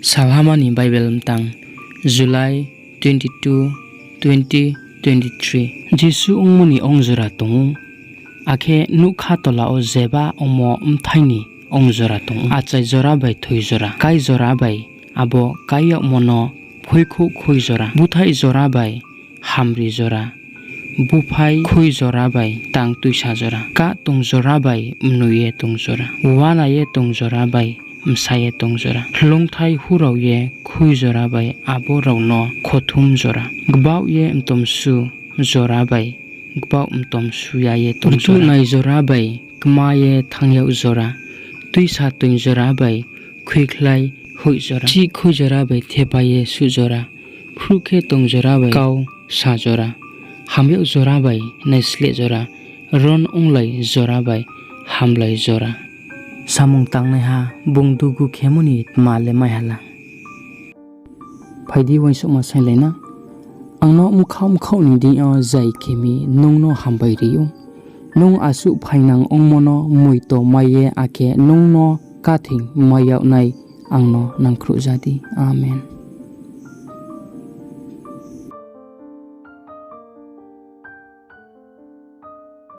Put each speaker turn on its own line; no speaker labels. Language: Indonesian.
Salhamani Bible mtang July 22, 2023 Jisu ongmuni ongjora tongo akhe nukha tola o jeba omo mthaini ongjora tongo achai jora bai thoi jora kai jora bai abo kaiyak mono phoikhu khoi jora buthai jora bai hamri jora buphai khoi jora bai tang tuisa jora ka tong jora bai mnuye tong jora wanaye tong jora bai msaye tong jora longthai hurau ye khoi jora bai abo rauno khothum jora gbau ye mtomsu jora bai gbau mtomsu ya ye tong jora nai jora bai kma ye thangyau jora tuisa tong jora bai khwikhlai hoi jora chi khoi jora bai thepa ye su jora frukhe tong jora bai kau sa jora hamyau jora bai naisle jora ron onglai jora bai hamlai jora samung tangnai ha bungdugu khemuni male maihala phaidi waisuk ma sailena angno mukhau ni di o jai khemi nungno hambai riu nung asu phainang ongmono muito maye ake nungno kathing mayau nai angno nangkhru jadi amen.